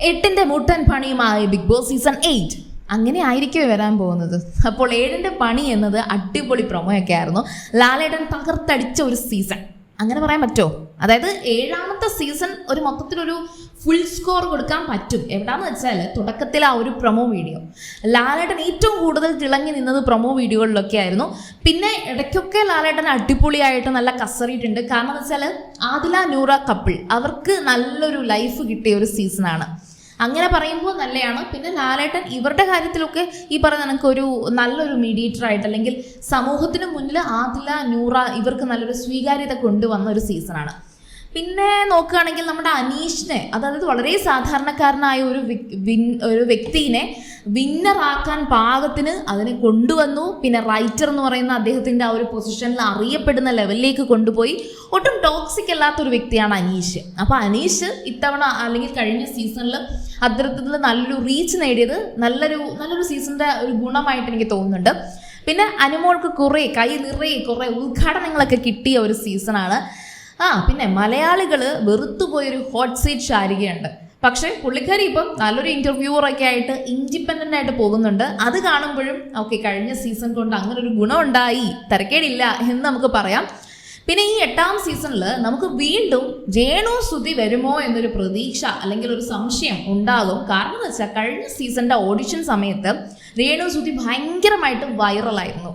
8ന്റെ മുട്ടൻ പണിയുമായി big boss season 8 അങ്ങനെ ആയിരിക്കും വരാൻ പോകുന്നത്. അപ്പോൾ 7ന്റെ പണി എന്നത് അടിപൊളി പ്രൊമോയൊക്കെ ആയിരുന്നു. ലാലേട്ടൻ തകർത്തടിച്ച ഒരു സീസൺ അങ്ങനെ പറയാൻ പറ്റുമോ? അതായത് 7ാമത്തെ സീസൺ ഒരു മൊത്തത്തിലൊരു ഫുൾ സ്കോർ കൊടുക്കാൻ പറ്റും. എവിടാന്ന് വെച്ചാൽ തുടക്കത്തിൽ ആ ഒരു പ്രൊമോ വീഡിയോ ലാലേട്ടൻ ഏറ്റവും കൂടുതൽ തിളങ്ങി നിന്നത് പ്രൊമോ വീഡിയോകളിലൊക്കെ ആയിരുന്നു. പിന്നെ ഇടയ്ക്കൊക്കെ ലാലേട്ടൻ അടിപൊളിയായിട്ട് നല്ല കസറിയിട്ടുണ്ട്. കാരണം എന്ന് വെച്ചാൽ ആദില നൂറ കപ്പിൾ അവർക്ക് നല്ലൊരു ലൈഫ് കിട്ടിയ ഒരു സീസണാണ്. അങ്ങനെ പറയുമ്പോൾ നല്ലതാണ്. പിന്നെ ലാലേട്ടൻ ഇവരുടെ കാര്യത്തിലൊക്കെ ഈ പറഞ്ഞ നമുക്കൊരു നല്ലൊരു മീഡിയേറ്റർ ആയിട്ട് അല്ലെങ്കിൽ സമൂഹത്തിന് മുന്നിൽ ആദില നൂറ ഇവർക്ക് നല്ലൊരു സ്വീകാര്യത കൊണ്ടുവന്ന ഒരു സീസണാണ്. പിന്നെ നോക്കുകയാണെങ്കിൽ നമ്മുടെ അനീഷിനെ, അതായത് വളരെ സാധാരണക്കാരനായ ഒരു വ്യക്തിനെ വിന്നറാക്കാൻ പാകത്തിന് അതിനെ കൊണ്ടുവന്നു. പിന്നെ റൈറ്റർ എന്ന് പറയുന്ന അദ്ദേഹത്തിൻ്റെ ആ ഒരു പൊസിഷനിൽ അറിയപ്പെടുന്ന ലെവലിലേക്ക് കൊണ്ടുപോയി. ഒട്ടും ടോക്സിക് അല്ലാത്തൊരു വ്യക്തിയാണ് അനീഷ്. അപ്പോൾ അനീഷ് ഇത്തവണ അല്ലെങ്കിൽ കഴിഞ്ഞ സീസണിൽ അത്തരത്തിൽ നല്ലൊരു റീച്ച് നേടിയത് നല്ലൊരു സീസണിൻ്റെ ഒരു ഗുണമായിട്ട് എനിക്ക് തോന്നുന്നുണ്ട്. പിന്നെ അനുമോൾക്ക് കൈ നിറയെ കുറേ ഉദ്ഘാടനങ്ങളൊക്കെ കിട്ടിയ ഒരു സീസണാണ്. പിന്നെ മലയാളികൾ വെറുത്തുപോയൊരു ഹോട്ട് സീറ്റ് ശാരികയുണ്ട്. പക്ഷേ പുള്ളിക്കാരി ഇപ്പം നല്ലൊരു ഇൻ്റർവ്യൂവറൊക്കെ ആയിട്ട് ഇൻഡിപെൻഡൻ്റ് ആയിട്ട് പോകുന്നുണ്ട്. അത് കാണുമ്പോഴും ഓക്കെ, കഴിഞ്ഞ സീസൺ കൊണ്ട് അങ്ങനെ ഒരു ഗുണമുണ്ടായി, തരക്കേടില്ല എന്ന് നമുക്ക് പറയാം. പിന്നെ ഈ 8ാം സീസണിൽ നമുക്ക് വീണ്ടും രേണു സുധി വരുമോ എന്നൊരു പ്രതീക്ഷ അല്ലെങ്കിൽ ഒരു സംശയം ഉണ്ടാകും. കാരണം എന്ന് വെച്ചാൽ കഴിഞ്ഞ സീസണിൻ്റെ ഓഡിഷൻ സമയത്ത് രേണു സുധി ഭയങ്കരമായിട്ട് വൈറലായിരുന്നു.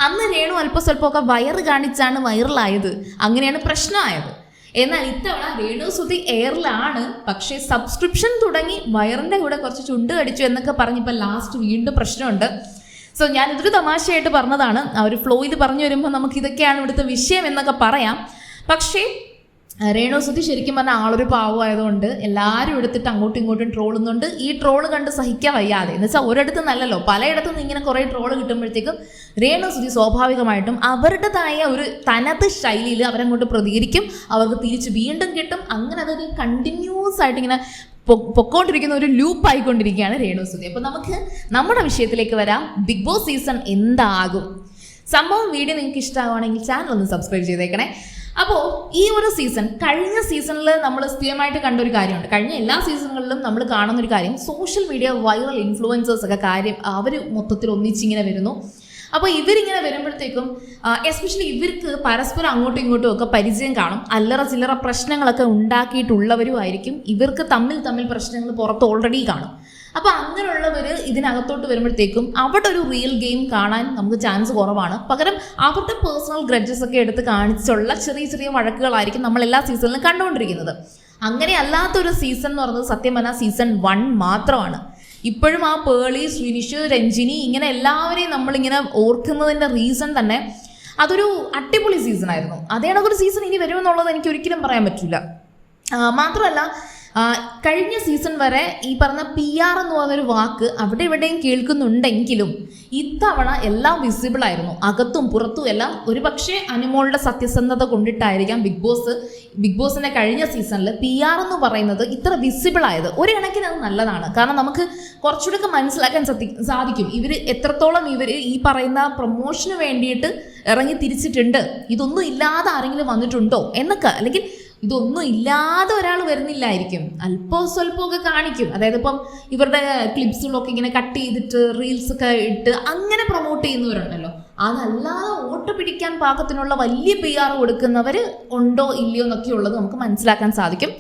അന്ന് രേണു സ്വല്പമൊക്കെ വയറ് കാണിച്ചാണ് വൈറലായത്, അങ്ങനെയാണ് പ്രശ്നമായത്. എന്നാൽ ഇത്തവണ രേണു സുധി എയറിലാണ്, പക്ഷേ സബ്സ്ക്രിപ്ഷൻ തുടങ്ങി വയറിൻ്റെ കൂടെ കുറച്ച് ചുണ്ട് കടിച്ചു എന്നൊക്കെ പറഞ്ഞിപ്പോൾ ലാസ്റ്റ് വീണ്ടും പ്രശ്നമുണ്ട്. സോ ഞാനിതൊരു തമാശയായിട്ട് പറഞ്ഞതാണ്. ആ ഒരു ഫ്ലോയിൽ പറഞ്ഞു വരുമ്പോൾ നമുക്ക് ഇതൊക്കെയാണ് ഇവിടുത്തെ വിഷയം എന്നൊക്കെ പറയാം. പക്ഷേ രേണു സുധി ശരിക്കും പറഞ്ഞാൽ ആളൊരു പാവമായതുകൊണ്ട് എല്ലാവരും എടുത്തിട്ട് അങ്ങോട്ടും ഇങ്ങോട്ടും ട്രോളുന്നുണ്ട്. ഈ ട്രോള് കണ്ട് സഹിക്കാൻ വയ്യാതെ, എന്ന് വെച്ചാൽ ഒരിടത്ത് നല്ലല്ലോ, പലയിടത്തു നിന്ന് ഇങ്ങനെ കുറേ ട്രോള് കിട്ടുമ്പോഴത്തേക്കും രേണു സുധി സ്വാഭാവികമായിട്ടും അവരുടേതായ ഒരു തനത് ശൈലിയിൽ അവരങ്ങോട്ട് പ്രതികരിക്കും. അവർക്ക് തിരിച്ച് വീണ്ടും കിട്ടും. അങ്ങനെ അതൊരു കണ്ടിന്യൂസ് ആയിട്ട് ഇങ്ങനെ പൊക്കോണ്ടിരിക്കുന്ന ഒരു ലൂപ്പ് ആയിക്കൊണ്ടിരിക്കുകയാണ് രേണു സുധി. അപ്പോൾ നമുക്ക് നമ്മുടെ വിഷയത്തിലേക്ക് വരാം. ബിഗ് ബോസ് സീസൺ എന്താകും? സംഭവം വീഡിയോ നിങ്ങൾക്ക് ഇഷ്ടമാവുകയാണെങ്കിൽ ചാനൽ ഒന്ന് സബ്സ്ക്രൈബ് ചെയ്തേക്കണേ. അപ്പോൾ ഈ ഒരു സീസൺ, കഴിഞ്ഞ സീസണിൽ നമ്മൾ സ്ഥിരമായിട്ട് കണ്ടൊരു കാര്യമുണ്ട്. കഴിഞ്ഞ എല്ലാ സീസണുകളിലും നമ്മൾ കാണുന്നൊരു കാര്യം, സോഷ്യൽ മീഡിയ വൈറൽ ഇൻഫ്ലുവൻസേഴ്സ് ഒക്കെ കാര്യം അവർ മൊത്തത്തിൽ ഒന്നിച്ചിങ്ങനെ വരുന്നു. അപ്പോൾ ഇവരിങ്ങനെ വരുമ്പോഴത്തേക്കും എസ്പെഷ്യലി ഇവർക്ക് പരസ്പരം അങ്ങോട്ടും ഇങ്ങോട്ടും ഒക്കെ പരിചയം കാണും. അല്ലറ ചില്ലറ പ്രശ്നങ്ങളൊക്കെ ഉണ്ടാക്കിയിട്ടുള്ളവരും ആയിരിക്കും. ഇവർക്ക് തമ്മിൽ പ്രശ്നങ്ങൾ പുറത്ത് ഓൾറെഡി കാണും. അപ്പോൾ അങ്ങനെയുള്ളവർ ഇതിനകത്തോട്ട് വരുമ്പോഴത്തേക്കും അവിടെ ഒരു റിയൽ ഗെയിം കാണാൻ നമുക്ക് ചാൻസ് കുറവാണ്. പകരം അവരുടെ പേഴ്സണൽ ഗ്രഡ്ജസ് ഒക്കെ എടുത്ത് കാണിച്ചുള്ള ചെറിയ വഴക്കുകളായിരിക്കും നമ്മൾ എല്ലാ സീസണിലും കണ്ടുകൊണ്ടിരിക്കുന്നത്. അങ്ങനെ അല്ലാത്തൊരു സീസൺ എന്ന് പറയുന്നത് സത്യം പറഞ്ഞാൽ സീസൺ 1 മാത്രമാണ്. ഇപ്പോഴും ആ പേളി, ശ്രീനിഷ്, രഞ്ജിനി ഇങ്ങനെ എല്ലാവരെയും നമ്മളിങ്ങനെ ഓർക്കുന്നതിൻ്റെ റീസൺ തന്നെ അതൊരു അടിപൊളി സീസണായിരുന്നു. അതേ കണക്കൊരു സീസൺ ഇനി വരുമെന്നുള്ളത് എനിക്ക് ഒരിക്കലും പറയാൻ പറ്റില്ല. മാത്രമല്ല കഴിഞ്ഞ സീസൺ വരെ ഈ പറഞ്ഞ PR എന്ന് പറയുന്നൊരു വാക്ക് അവിടെ ഇവിടെയും കേൾക്കുന്നുണ്ടെങ്കിലും ഇത്തവണ എല്ലാം വിസിബിൾ ആയിരുന്നു, അകത്തും പുറത്തും എല്ലാം. ഒരുപക്ഷെ അനുമോളുടെ സത്യസന്ധത കൊണ്ടിട്ടായിരിക്കാം ബിഗ് ബോസിന്റെ കഴിഞ്ഞ സീസണിൽ PR എന്ന് പറയുന്നത് ഇത്ര വിസിബിൾ ആയത്. ഒരു കണക്കിന് അത് നല്ലതാണ്. കാരണം നമുക്ക് കുറച്ചുകൂടെ മനസ്സിലാക്കാൻ സാധിക്കും ഇവർ എത്രത്തോളം ഈ പറയുന്ന പ്രൊമോഷന് വേണ്ടിയിട്ട് ഇറങ്ങി തിരിച്ചിട്ടുണ്ട്. ഇതൊന്നും ഇല്ലാതെ ആരെങ്കിലും വന്നിട്ടുണ്ടോ എന്നൊക്കെ, അല്ലെങ്കിൽ ഇതൊന്നും ഇല്ലാതെ ഒരാൾ വരുന്നില്ലായിരിക്കും, സ്വല്പമൊക്കെ കാണിക്കും. അതായത് ഇപ്പം ഇവരുടെ ക്ലിപ്സുകളൊക്കെ ഇങ്ങനെ കട്ട് ചെയ്തിട്ട് റീൽസൊക്കെ ഇട്ട് അങ്ങനെ പ്രൊമോട്ട് ചെയ്യുന്നവരുണ്ടല്ലോ. അതല്ലാതെ വോട്ട് പിടിക്കാൻ പാകത്തിനുള്ള വലിയ PR കൊടുക്കുന്നവർ ഉണ്ടോ ഇല്ലയോ എന്നൊക്കെ ഉള്ളത് നമുക്ക് മനസ്സിലാക്കാൻ സാധിക്കും.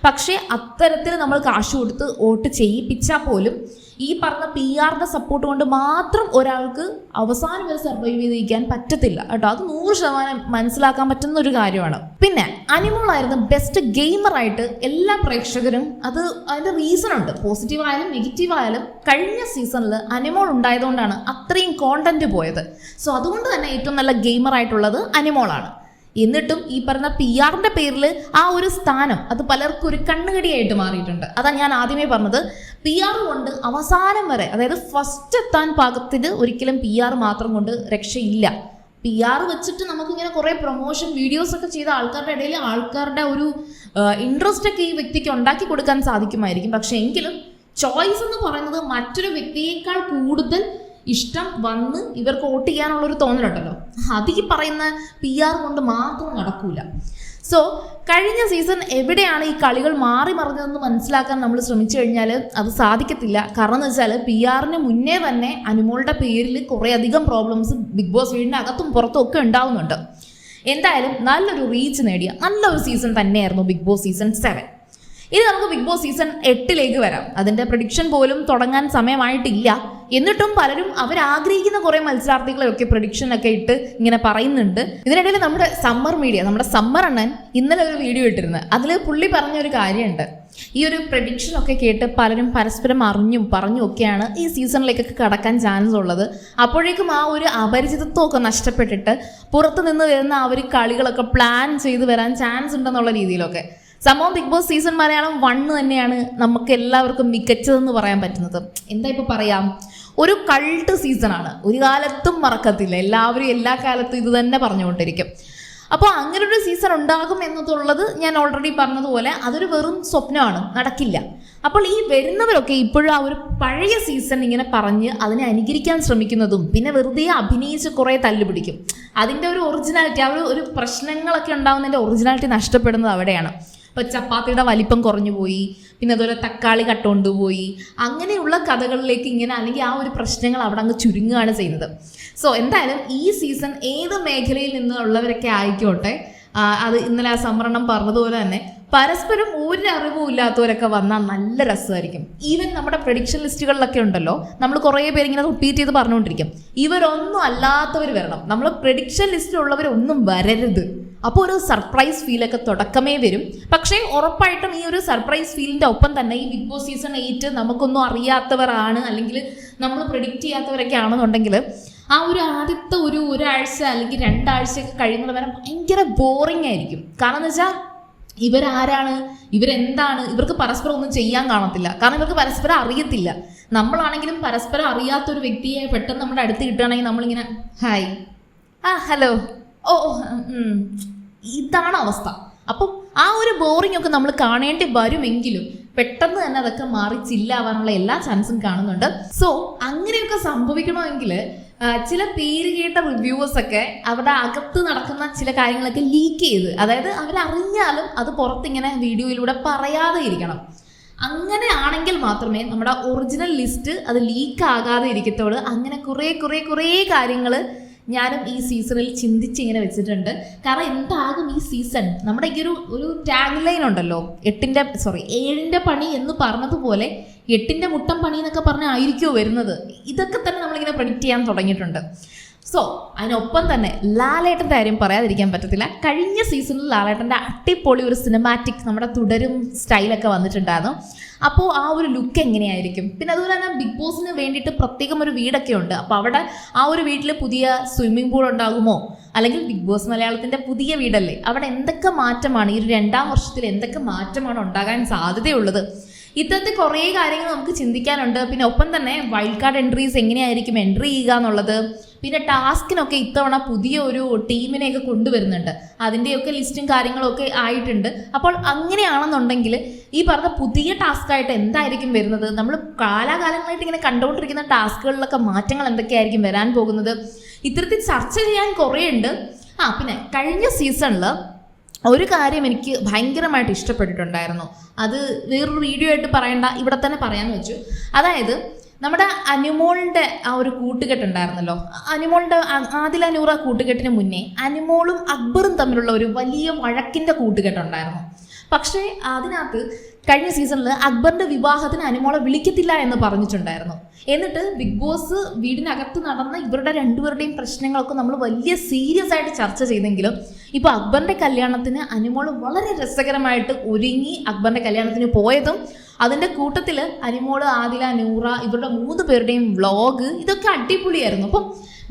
പക്ഷേ അത്തരത്തിൽ നമ്മൾ കാശ് കൊടുത്ത് വോട്ട് ചെയ്യിപ്പിച്ചാൽ പോലും ഈ പറഞ്ഞ PR-ന്റെ സപ്പോർട്ട് കൊണ്ട് മാത്രം ഒരാൾക്ക് അവസാനം വരെ സർവൈവ് ചെയ്തിരിക്കാൻ പറ്റത്തില്ല കേട്ടോ. അത് 100% മനസ്സിലാക്കാൻ പറ്റുന്ന ഒരു കാര്യമാണ്. പിന്നെ അനിമോളായിരുന്നു ബെസ്റ്റ് ഗെയിമറായിട്ട് എല്ലാ പ്രേക്ഷകരും, അതിൻ്റെ റീസൺ ഉണ്ട്. പോസിറ്റീവ് ആയാലും നെഗറ്റീവ് ആയാലും കഴിഞ്ഞ സീസണിൽ അനിമോൾ ഉണ്ടായതുകൊണ്ടാണ് അത്രയും കോണ്ടന്റ് പോയത്. സോ അതുകൊണ്ട് തന്നെ ഏറ്റവും നല്ല ഗെയിമറായിട്ടുള്ളത് അനിമോളാണ്. എന്നിട്ടും ഈ പറഞ്ഞ PR-ന്റെ പേരിൽ ആ ഒരു സ്ഥാനം അത് പലർക്കും ഒരു കണ്ണുകടിയായിട്ട് മാറിയിട്ടുണ്ട്. അതാണ് ഞാൻ ആദ്യമേ പറഞ്ഞത്. PR കൊണ്ട് അവസാനം വരെ, അതായത് ഫസ്റ്റ് എത്താൻ പാകത്തിന് ഒരിക്കലും PR മാത്രം കൊണ്ട് രക്ഷയില്ല. PR വെച്ചിട്ട് നമുക്കിങ്ങനെ കുറേ പ്രൊമോഷൻ വീഡിയോസ് ഒക്കെ ചെയ്ത ആൾക്കാരുടെ ഇടയിൽ ആൾക്കാരുടെ ഒരു ഇൻട്രസ്റ്റ് ഒക്കെ ഈ വ്യക്തിക്ക് ഉണ്ടാക്കി കൊടുക്കാൻ സാധിക്കുമായിരിക്കും. പക്ഷെ എങ്കിലും ചോയ്സ് എന്ന് പറയുന്നത് മറ്റൊരു വ്യക്തിയേക്കാൾ കൂടുതൽ ഇഷ്ടം വന്ന് ഇവർക്ക് വോട്ട് ചെയ്യാനുള്ളൊരു തോന്നലുണ്ടല്ലോ, അത് ഈ പറയുന്ന PR കൊണ്ട് മാത്രം നടക്കൂല. സോ കഴിഞ്ഞ സീസൺ എവിടെയാണ് ഈ കളികൾ മാറി മറിഞ്ഞതെന്ന് മനസ്സിലാക്കാൻ നമ്മൾ ശ്രമിച്ചു കഴിഞ്ഞാൽ അത് സാധിക്കത്തില്ല. കാരണം എന്ന് വെച്ചാൽ PR-ന് മുന്നേ തന്നെ അനുമോളുടെ പേരിൽ കുറേയധികം പ്രോബ്ലംസ് ബിഗ് ബോസ് വീടിൻ്റെ അകത്തും പുറത്തും ഒക്കെ ഉണ്ടാവുന്നുണ്ട്. എന്തായാലും നല്ലൊരു റീച്ച് നേടിയ നല്ലൊരു സീസൺ തന്നെയായിരുന്നു ബിഗ് ബോസ് സീസൺ 7. ഇനി നമുക്ക് ബിഗ് ബോസ് സീസൺ 8 വരാം. അതിൻ്റെ പ്രഡിക്ഷൻ പോലും തുടങ്ങാൻ സമയമായിട്ടില്ല. എന്നിട്ടും പലരും അവരാഗ്രഹിക്കുന്ന കുറേ മത്സരാർത്ഥികളെയൊക്കെ പ്രഡിക്ഷനൊക്കെ ഇട്ട് ഇങ്ങനെ പറയുന്നുണ്ട്. ഇതിനിടയിൽ നമ്മുടെ സമ്മർ അണ്ണൻ ഇന്നലെ ഒരു വീഡിയോ ഇട്ടിരുന്നു. അതിൽ പുള്ളി പറഞ്ഞൊരു കാര്യമുണ്ട്. ഈ ഒരു പ്രഡിക്ഷനൊക്കെ കേട്ട് പലരും പരസ്പരം അറിഞ്ഞും പറഞ്ഞും ഒക്കെയാണ് ഈ സീസണിലേക്കൊക്കെ കടക്കാൻ ചാൻസ് ഉള്ളത്. അപ്പോഴേക്കും ആ ഒരു അപരിചിതത്വമൊക്കെ നഷ്ടപ്പെട്ടിട്ട് പുറത്തു നിന്ന് വരുന്ന ആ ഒരു കളികളൊക്കെ പ്ലാൻ ചെയ്ത് വരാൻ ചാൻസ് ഉണ്ടെന്നുള്ള രീതിയിലൊക്കെ. സംഭവം ബിഗ് ബോസ് സീസൺ മലയാളം 1 തന്നെയാണ് നമുക്ക് എല്ലാവർക്കും മികച്ചതെന്ന് പറയാൻ പറ്റുന്നത്. എന്താ ഇപ്പോൾ പറയാം, ഒരു കൾട്ട് സീസണാണ്. ഒരു കാലത്തും മറക്കത്തില്ല. എല്ലാവരും എല്ലാ കാലത്തും ഇത് തന്നെ പറഞ്ഞുകൊണ്ടിരിക്കും. അപ്പോൾ അങ്ങനൊരു സീസൺ ഉണ്ടാകും എന്നതുള്ളത് ഞാൻ ഓൾറെഡി പറഞ്ഞതുപോലെ അതൊരു വെറും സ്വപ്നമാണ്, നടക്കില്ല. അപ്പോൾ ഈ വരുന്നവരൊക്കെ ഇപ്പോഴും ആ ഒരു പഴയ സീസൺ ഇങ്ങനെ പറഞ്ഞ് അതിനെ അനുകരിക്കാൻ ശ്രമിക്കുന്നതും പിന്നെ വെറുതെ അഭിനയിച്ച് കുറേ തല്ലുപിടിക്കും. അതിൻ്റെ ഒരു ഒറിജിനാലിറ്റി, ആ ഒരു പ്രശ്നങ്ങളൊക്കെ ഉണ്ടാകുന്നതിൻ്റെ ഒറിജിനാലിറ്റി നഷ്ടപ്പെടുന്നത് അവിടെയാണ്. ഇപ്പോൾ ചപ്പാത്തിയുടെ വലിപ്പം കുറഞ്ഞു പോയി, പിന്നെ അതുപോലെ തക്കാളി കട്ടുകൊണ്ടുപോയി, അങ്ങനെയുള്ള കഥകളിലേക്ക് ഇങ്ങനെ അല്ലെങ്കിൽ ആ ഒരു പ്രശ്നങ്ങൾ അവിടെ അങ്ങ് ചുരുങ്ങുകയാണ് ചെയ്യുന്നത്. സോ എന്തായാലും ഈ സീസൺ ഏത് മേഖലയിൽ നിന്നുള്ളവരൊക്കെ ആയിക്കോട്ടെ, അത് ഇന്നലെ ആ സംവരണം പറഞ്ഞതുപോലെ തന്നെ പരസ്പരം ഒരു അറിവും ഇല്ലാത്തവരൊക്കെ വന്നാൽ നല്ല രസമായിരിക്കും. ഈവൻ നമ്മുടെ പ്രഡിക്ഷൻ ലിസ്റ്റുകളിലൊക്കെ ഉണ്ടല്ലോ, നമ്മൾ കുറേ പേര് ഇങ്ങനെ റിപ്പീറ്റ് ചെയ്ത് പറഞ്ഞുകൊണ്ടിരിക്കും, ഇവരൊന്നും അല്ലാത്തവർ വരണം, നമ്മൾ പ്രഡിക്ഷൻ ലിസ്റ്റിലുള്ളവരൊന്നും വരരുത്. അപ്പോൾ ഒരു സർപ്രൈസ് ഫീലൊക്കെ തുടക്കമേ വരും. പക്ഷേ ഉറപ്പായിട്ടും ഈ ഒരു സർപ്രൈസ് ഫീലിൻ്റെ ഒപ്പം തന്നെ ഈ ബിഗ് ബോസ് സീസൺ 8 നമുക്കൊന്നും അറിയാത്തവരാണ് അല്ലെങ്കിൽ നമ്മൾ പ്രെഡിക്റ്റ് ചെയ്യാത്തവരൊക്കെ ആണെന്നുണ്ടെങ്കിൽ ആ ഒരു ആദ്യത്തെ ഒരാഴ്ച അല്ലെങ്കിൽ 2 ആഴ്ചയൊക്കെ കഴിയുന്നത് വരെ ഭയങ്കര ബോറിംഗ് ആയിരിക്കും. കാരണം എന്ന് വെച്ചാൽ ഇവരാരാണ്, ഇവരെന്താണ്, ഇവർക്ക് പരസ്പരം ഒന്നും ചെയ്യാൻ കാണത്തില്ല. കാരണം ഇവർക്ക് പരസ്പരം അറിയത്തില്ല. നമ്മളാണെങ്കിലും പരസ്പരം അറിയാത്തൊരു വ്യക്തിയെ പെട്ടെന്ന് നമ്മുടെ അടുത്ത് കിട്ടുകയാണെങ്കിൽ നമ്മളിങ്ങനെ ഹായ്, ഹലോ, ഇതാണ് അവസ്ഥ. അപ്പം ആ ഒരു ബോറിംഗ് ഒക്കെ നമ്മൾ കാണേണ്ടി വരുമെങ്കിലും പെട്ടെന്ന് തന്നെ അതൊക്കെ മാറി ചില്ലാവാനുള്ള എല്ലാ ചാൻസും കാണുന്നുണ്ട്. സോ അങ്ങനെയൊക്കെ സംഭവിക്കണമെങ്കിൽ ചില പേര് കേട്ട റിവ്യൂവേഴ്സൊക്കെ അവരുടെ അകത്ത് നടക്കുന്ന ചില കാര്യങ്ങളൊക്കെ ലീക്ക് ചെയ്ത്, അതായത് അവരറിഞ്ഞാലും അത് പുറത്തിങ്ങനെ വീഡിയോയിലൂടെ പറയാതെ ഇരിക്കണം. അങ്ങനെ ആണെങ്കിൽ മാത്രമേ നമ്മുടെ ഒറിജിനൽ ലിസ്റ്റ് അത് ലീക്ക് ആകാതെ ഇരിക്കത്തുള്ളൂ. അങ്ങനെ കുറേ കാര്യങ്ങൾ ഞാനും ഈ സീസണിൽ ചിന്തിച്ചിങ്ങനെ വെച്ചിട്ടുണ്ട്. കാരണം എന്താകും ഈ സീസൺ, നമ്മുടെ ഈ ഒരു ടാഗ് ലൈൻ ഉണ്ടല്ലോ, 7ന്റെ പണി എന്ന് പറഞ്ഞതുപോലെ 8ന്റെ മുട്ടം പണി എന്നൊക്കെ പറഞ്ഞാൽ ആയിരിക്കുമോ വരുന്നത്. ഇതൊക്കെ തന്നെ നമ്മളിങ്ങനെ പ്രെഡിക്റ്റ് ചെയ്യാൻ തുടങ്ങിയിട്ടുണ്ട്. സോ അതിനൊപ്പം തന്നെ ലാലേട്ടൻ്റെ കാര്യം പറയാതിരിക്കാൻ പറ്റത്തില്ല. കഴിഞ്ഞ സീസണിൽ ലാലേട്ടൻ്റെ അടിപൊളി ഒരു സിനിമാറ്റിക് നമ്മുടെ തുടരും സ്റ്റൈലൊക്കെ വന്നിട്ടുണ്ടായിരുന്നു. അപ്പോൾ ആ ഒരു ലുക്ക് എങ്ങനെയായിരിക്കും. പിന്നെ അതുപോലെ തന്നെ ബിഗ് ബോസിന് വേണ്ടിയിട്ട് പ്രത്യേകം ഒരു വീടൊക്കെ ഉണ്ട്. അപ്പോൾ അവിടെ ആ ഒരു വീട്ടിൽ പുതിയ സ്വിമ്മിംഗ് പൂൾ ഉണ്ടാകുമോ, അല്ലെങ്കിൽ ബിഗ് ബോസ് മലയാളത്തിൻ്റെ പുതിയ വീടല്ലേ, അവിടെ എന്തൊക്കെ മാറ്റമാണ് ഈ ഒരു 2ാം വർഷത്തിൽ എന്തൊക്കെ മാറ്റമാണ് ഉണ്ടാകാൻ സാധ്യതയുള്ളത്. ഇത്തരത്തിൽ കുറേ കാര്യങ്ങൾ നമുക്ക് ചിന്തിക്കാനുണ്ട്. പിന്നെ ഒപ്പം തന്നെ വൈൽഡ് കാർഡ് എൻട്രീസ് എങ്ങനെയായിരിക്കും എൻട്രി ചെയ്യുക എന്നുള്ളത്. പിന്നെ ടാസ്കിനൊക്കെ ഇത്തവണ പുതിയ ഒരു ടീമിനെയൊക്കെ കൊണ്ടുവരുന്നുണ്ട്. അതിൻ്റെയൊക്കെ ലിസ്റ്റും കാര്യങ്ങളും ഒക്കെ ആയിട്ടുണ്ട്. അപ്പോൾ അങ്ങനെയാണെന്നുണ്ടെങ്കിൽ ഈ പറഞ്ഞ പുതിയ ടാസ്ക്കായിട്ട് എന്തായിരിക്കും വരുന്നത്, നമ്മൾ കാലാകാലങ്ങളായിട്ട് ഇങ്ങനെ കണ്ടുകൊണ്ടിരിക്കുന്ന ടാസ്കുകളിലൊക്കെ മാറ്റങ്ങൾ എന്തൊക്കെയായിരിക്കും വരാൻ പോകുന്നത്, ഇത്തരത്തിൽ ചർച്ച ചെയ്യാൻ കുറേ ഉണ്ട്. പിന്നെ കഴിഞ്ഞ സീസണിൽ ഒരു കാര്യം എനിക്ക് ഭയങ്കരമായിട്ട് ഇഷ്ടപ്പെട്ടിട്ടുണ്ടായിരുന്നു. അത് വേറൊരു വീഡിയോ ആയിട്ട് പറയണ്ട, ഇവിടെ തന്നെ പറയാമെന്ന് വെച്ചു. അതായത് നമ്മുടെ അനുമോളിൻ്റെ ആ ഒരു കൂട്ടുകെട്ടുണ്ടായിരുന്നല്ലോ, അനുമോളിൻ്റെ ആദില നൂറ കൂട്ടുകെട്ടിന് മുന്നേ അനുമോളും അക്ബറും തമ്മിലുള്ള ഒരു വലിയ വഴക്കിൻ്റെ കൂട്ടുകെട്ടുണ്ടായിരുന്നു. പക്ഷേ അതിനകത്ത് കഴിഞ്ഞ സീസണിൽ അക്ബറിൻ്റെ വിവാഹത്തിന് അനുമോളെ വിളിക്കത്തില്ല എന്ന് പറഞ്ഞിട്ടുണ്ടായിരുന്നു. എന്നിട്ട് ബിഗ് ബോസ് വീടിനകത്ത് നടന്ന ഇവരുടെ രണ്ടുപേരുടെയും പ്രശ്നങ്ങളൊക്കെ നമ്മൾ വലിയ സീരിയസ് ആയിട്ട് ചർച്ച ചെയ്തെങ്കിലും ഇപ്പോൾ അക്ബറിൻ്റെ കല്യാണത്തിന് അനുമോൾ വളരെ രസകരമായിട്ട് ഒരുങ്ങി അക്ബറിൻ്റെ കല്യാണത്തിന് പോയതും അതിൻ്റെ കൂട്ടത്തിൽ അനുമോൾ, ആദില, നൂറ ഇവരുടെ 3 പേരുടെയും വ്ളോഗ് ഇതൊക്കെ അടിപൊളിയായിരുന്നു. അപ്പം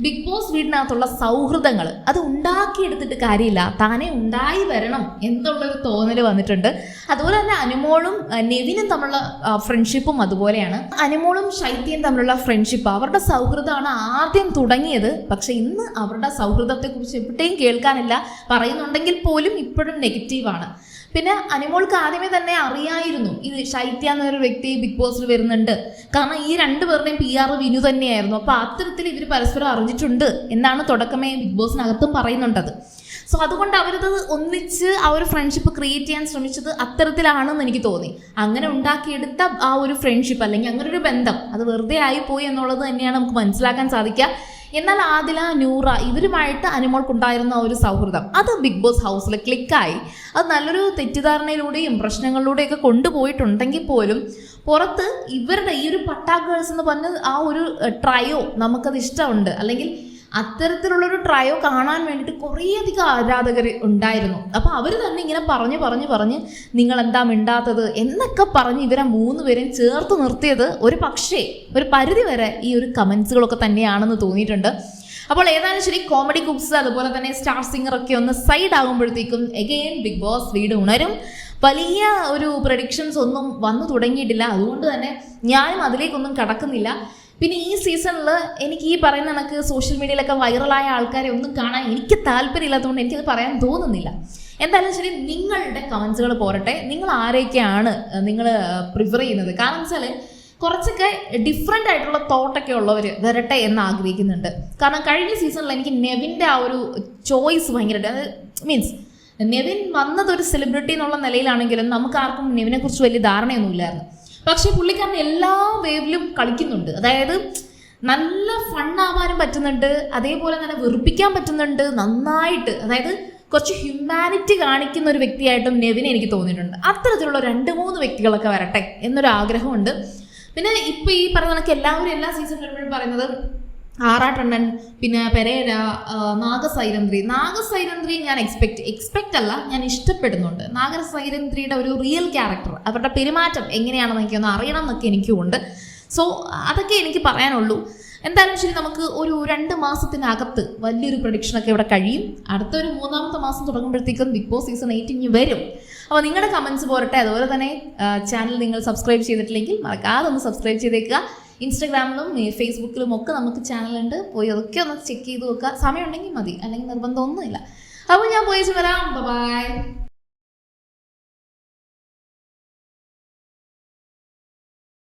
ബിഗ് ബോസ് വീടിനകത്തുള്ള സൗഹൃദങ്ങൾ അത് ഉണ്ടാക്കിയെടുത്തിട്ട് കാര്യമില്ല, താനേ ഉണ്ടായി വരണം എന്നുള്ളൊരു തോന്നൽ വന്നിട്ടുണ്ട്. അതുപോലെ തന്നെ അനുമോളും നെവിനും തമ്മിലുള്ള ഫ്രണ്ട്ഷിപ്പും അതുപോലെയാണ്. അനുമോളും ശൈത്യയും തമ്മിലുള്ള ഫ്രണ്ട്ഷിപ്പ്, അവരുടെ സൗഹൃദമാണ് ആദ്യം തുടങ്ങിയത്. പക്ഷെ ഇന്ന് അവരുടെ സൗഹൃദത്തെക്കുറിച്ച് എവിടെയും കേൾക്കാനില്ല. പറയുന്നുണ്ടെങ്കിൽ പോലും ഇപ്പോഴും നെഗറ്റീവാണ്. പിന്നെ അനുമോൾക്ക് ആദ്യമേ തന്നെ അറിയായിരുന്നു ഇത് ശൈത്യ എന്നൊരു വ്യക്തി ബിഗ് ബോസിൽ വരുന്നുണ്ട്. കാരണം ഈ 2 പേരുടെയും PR വിനു തന്നെയായിരുന്നു. അപ്പോൾ അത്തരത്തിൽ ഇവർ പരസ്പരം അറിഞ്ഞിട്ടുണ്ട് എന്നാണ് തുടക്കമേ ബിഗ് ബോസിനകത്തും പറയുന്നുണ്ടത്. സോ അതുകൊണ്ട് അവരത് ഒന്നിച്ച് ആ ഒരു ഫ്രണ്ട്ഷിപ്പ് ക്രിയേറ്റ് ചെയ്യാൻ ശ്രമിച്ചത് അത്തരത്തിലാണെന്ന് എനിക്ക് തോന്നി. അങ്ങനെ ഉണ്ടാക്കിയെടുത്ത ആ ഒരു ഫ്രണ്ട്ഷിപ്പ് അല്ലെങ്കിൽ അങ്ങനെ ഒരു ബന്ധം അത് വെറുതെ ആയിപ്പോയി എന്നുള്ളത് തന്നെയാണ് നമുക്ക് മനസ്സിലാക്കാൻ സാധിക്കുക. എന്നാൽ ആദില, നൂറ ഇവരുമായിട്ട് അനുമോൾക്കുണ്ടായിരുന്ന ഒരു സൗഹൃദം അത് ബിഗ് ബോസ് ഹൗസിൽ ക്ലിക്കായി. അത് നല്ലൊരു തെറ്റിദ്ധാരണയിലൂടെയും പ്രശ്നങ്ങളിലൂടെയൊക്കെ കൊണ്ടുപോയിട്ടുണ്ടെങ്കിൽ പോലും പുറത്ത് ഇവരുടെ ഈ ഒരു പട്ടാ ഗേൾസ് എന്ന് പറഞ്ഞ ആ ഒരു ട്രയോ നമുക്കത് ഇഷ്ടമുണ്ട്, അല്ലെങ്കിൽ അത്തരത്തിലുള്ളൊരു ട്രയോ കാണാൻ വേണ്ടിയിട്ട് കുറേയധികം ആരാധകർ ഉണ്ടായിരുന്നു. അപ്പോൾ അവർ തന്നെ ഇങ്ങനെ പറഞ്ഞ് നിങ്ങൾ എന്താ മിണ്ടാത്തത് എന്നൊക്കെ പറഞ്ഞ് ഇവരെ 3 പേരെയും ചേർത്ത് നിർത്തിയത് ഒരു പരിധി വരെ ഈ ഒരു കമൻസുകളൊക്കെ തന്നെയാണെന്ന് തോന്നിയിട്ടുണ്ട്. അപ്പോൾ ഏതായാലും ശരി, കോമഡി കുക്സ് അതുപോലെ തന്നെ സ്റ്റാർ സിംഗർ ഒക്കെ ഒന്ന് സൈഡ് ആകുമ്പോഴത്തേക്കും എഗെയിൻ ബിഗ് ബോസ് വീട് ഉണരും. വലിയ ഒരു പ്രഡിക്ഷൻസ് ഒന്നും വന്നു തുടങ്ങിയിട്ടില്ല, അതുകൊണ്ട് തന്നെ ഞാനും അതിലേക്കൊന്നും കടക്കുന്നില്ല. പിന്നെ ഈ സീസണിൽ എനിക്ക് ഈ പറയുന്ന കണക്ക് സോഷ്യൽ മീഡിയയിലൊക്കെ വൈറലായ ആൾക്കാരെ ഒന്നും കാണാൻ എനിക്ക് താല്പര്യമില്ലാത്തതുകൊണ്ട് എനിക്കത് പറയാൻ തോന്നുന്നില്ല. എന്തായാലും ശരി, നിങ്ങളുടെ കമൻസുകൾ പോരട്ടെ. നിങ്ങൾ ആരെയൊക്കെയാണ് നിങ്ങൾ പ്രിഫർ ചെയ്യുന്നത്? കാരണം വെച്ചാൽ കുറച്ചൊക്കെ ഡിഫറെൻ്റ് ആയിട്ടുള്ള തോട്ടൊക്കെ ഉള്ളവർ വരട്ടെ എന്ന് ആഗ്രഹിക്കുന്നുണ്ട്. കാരണം കഴിഞ്ഞ സീസണിൽ എനിക്ക് നെവിൻ്റെ ആ ഒരു ചോയ്സ് ഭയങ്കരമായിട്ട്, അത് മീൻസ് നെവിൻ വന്നതൊരു സെലിബ്രിറ്റി എന്നുള്ള നിലയിലാണെങ്കിലും നമുക്ക് ആർക്കും നെവിനെ കുറിച്ച് വലിയ ധാരണയൊന്നുമില്ലായിരുന്നു. പക്ഷേ പുള്ളിക്കാരൻ എല്ലാ വേവിലും കളിക്കുന്നുണ്ട്. അതായത് നല്ല ഫണ്ണാവാനും പറ്റുന്നുണ്ട്, അതേപോലെ തന്നെ വെറുപ്പിക്കാൻ പറ്റുന്നുണ്ട് നന്നായിട്ട്. അതായത് കുറച്ച് ഹ്യൂമാനിറ്റി കാണിക്കുന്ന ഒരു വ്യക്തിയായിട്ടും നെവിനെ എനിക്ക് തോന്നിയിട്ടുണ്ട്. അത്തരത്തിലുള്ള 2-3 വ്യക്തികളൊക്കെ വരട്ടെ എന്നൊരു ആഗ്രഹമുണ്ട്. പിന്നെ ഇപ്പോൾ ഈ പറയുന്ന കണക്ക് എല്ലാവരും എല്ലാ സീസൺ വരുമ്പോഴും പറയുന്നത് ആറാട്ടണ്ണൻ, പിന്നെ പെരേര, നാഗസൈരന്ത്രി ഞാൻ എക്സ്പെക്റ്റ് അല്ല, ഞാൻ ഇഷ്ടപ്പെടുന്നുണ്ട്. നാഗസൈരന്ത്രിയുടെ ഒരു റിയൽ ക്യാരക്ടർ, അവരുടെ പെരുമാറ്റം എങ്ങനെയാണെന്ന് എനിക്കൊന്ന് അറിയണം എന്നൊക്കെ എനിക്കുമുണ്ട്. സോ അതൊക്കെ എനിക്ക് പറയാനുള്ളൂ. എന്തായാലും ശരി, നമുക്ക് ഒരു 2 മാസത്തിനകത്ത് വലിയൊരു പ്രഡിക്ഷനൊക്കെ ഇവിടെ കഴിയും. അടുത്തൊരു 3-ാമത്തെ മാസം തുടങ്ങുമ്പോഴത്തേക്കും ബിഗ് ബോസ് സീസൺ 8 ഇനി വരും. അപ്പോൾ നിങ്ങളുടെ കമൻസ് പോരട്ടെ. അതുപോലെ തന്നെ ചാനൽ നിങ്ങൾ സബ്സ്ക്രൈബ് ചെയ്തിട്ടില്ലെങ്കിൽ മറക്കാതെ ഒന്ന് സബ്സ്ക്രൈബ് ചെയ്തേക്കുക. ഇൻസ്റ്റാഗ്രാമിലും ഫേസ്ബുക്കിലും ഒക്കെ നമുക്ക് ചാനലുണ്ട്, പോയി അതൊക്കെ ഒന്ന് ചെക്ക് ചെയ്ത് നോക്കുക. സമയമുണ്ടെങ്കിൽ മതി, അല്ലെങ്കിൽ നിർബന്ധമൊന്നുമില്ല. അപ്പോൾ ഞാൻ പോയി വരാം. ബൈ.